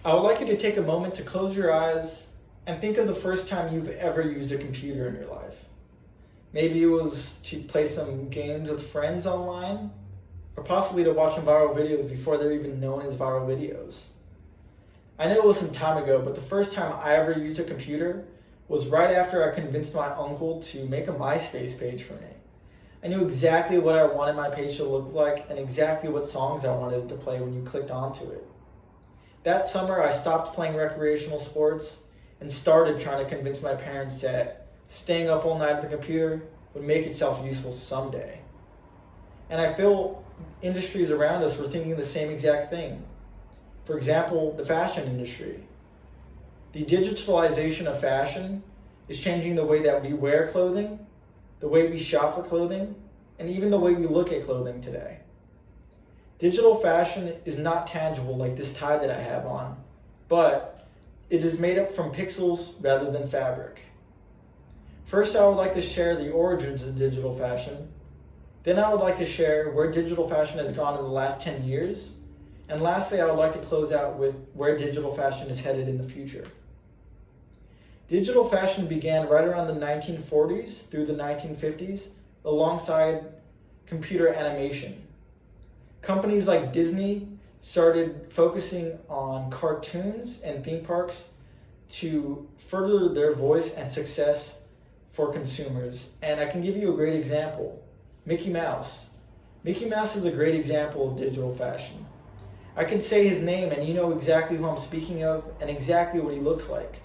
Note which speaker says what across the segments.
Speaker 1: I would like you to take a moment to close your eyes and think of the first time you've ever used a computer in your life. Maybe it was to play some games with friends online, or possibly to watch some viral videos before they're even known as viral videos. I know it was some time ago, but the first time I ever used a computer was right after I convinced my uncle to make a MySpace page for me. I knew exactly what I wanted my page to look like and exactly what songs I wanted it to play when you clicked onto it. That summer, I stopped playing recreational sports and started trying to convince my parents that staying up all night at the computer would make itself useful someday. And I feel industries around us were thinking the same exact thing. For example, the fashion industry. The digitalization of fashion is changing the way that we wear clothing, the way we shop for clothing, and even the way we look at clothing today. Digital fashion is not tangible like this tie that I have on, but it is made up from pixels rather than fabric. First, I would like to share the origins of digital fashion. Then I would like to share where digital fashion has gone in the last 10 years. And lastly, I would like to close out with where digital fashion is headed in the future. Digital fashion began right around the 1940s through the 1950s alongside computer animation. Companies like Disney started focusing on cartoons and theme parks to further their voice and success for consumers. And I can give you a great example. Mickey Mouse. Mickey Mouse is a great example of digital fashion. I can say his name and you know exactly who I'm speaking of and exactly what he looks like.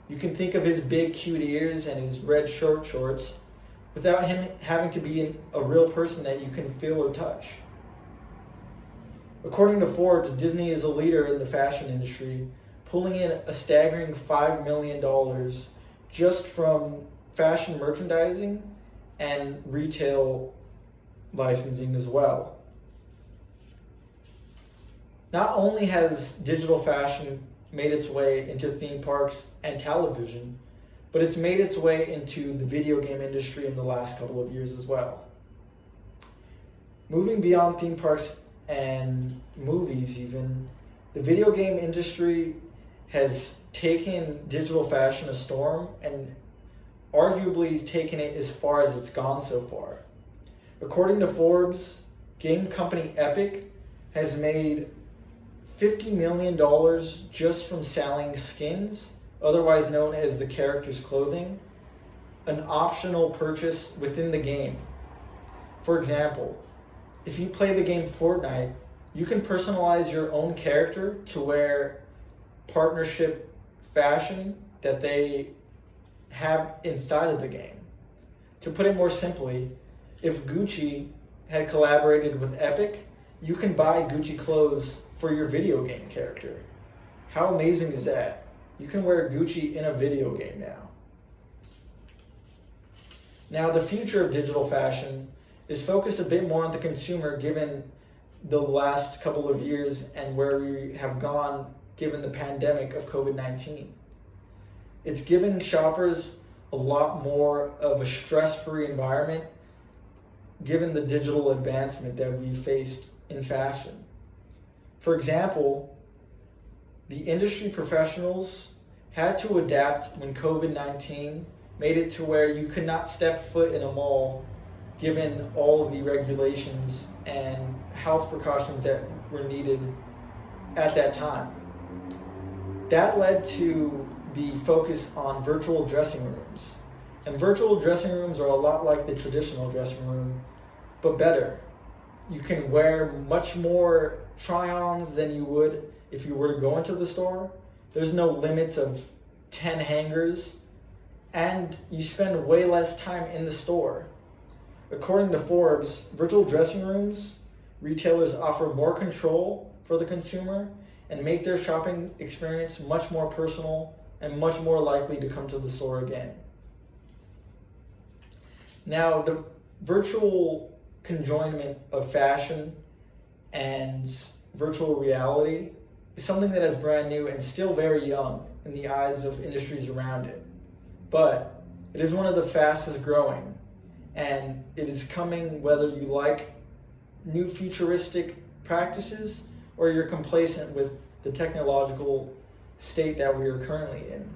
Speaker 1: You can think of his big cute ears and his red short shorts without him having to be a real person that you can feel or touch. According to Forbes, Disney is a leader in the fashion industry, pulling in a staggering $5 million just from fashion merchandising and retail licensing as well. Not only has digital fashion made its way into theme parks and television, but it's made its way into the video game industry in the last couple of years as well. Moving beyond theme parks and movies even, the video game industry has taken digital fashion a storm and arguably has taken it as far as it's gone so far. According to Forbes, game company Epic has made $50 million just from selling skins, otherwise known as the character's clothing, an optional purchase within the game. For example, if you play the game Fortnite, you can personalize your own character to wear partnership fashion that they have inside of the game. To put it more simply, if Gucci had collaborated with Epic, you can buy Gucci clothes for your video game character. How amazing is that? You can wear Gucci in a video game now. Now, the future of digital fashion is focused a bit more on the consumer given the last couple of years and where we have gone given the pandemic of COVID-19. It's giving shoppers a lot more of a stress-free environment given the digital advancement that we faced in fashion. For example, the industry professionals had to adapt when COVID-19 made it to where you could not step foot in a mall given all of the regulations and health precautions that were needed at that time. That led to the focus on virtual dressing rooms. And virtual dressing rooms are a lot like the traditional dressing room, but better. You can wear much more try-ons than you would if you were to go into the store. There's no limits of 10 hangers, and you spend way less time in the store. According to Forbes, virtual dressing rooms, retailers offer more control for the consumer and make their shopping experience much more personal and much more likely to come to the store again. Now, the virtual conjoinment of fashion and virtual reality is something that is brand new and still very young in the eyes of industries around it. But it is one of the fastest growing, and it is coming whether you like new futuristic practices or you're complacent with the technological state that we are currently in.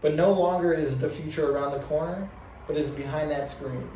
Speaker 1: But no longer is the future around the corner, but is behind that screen.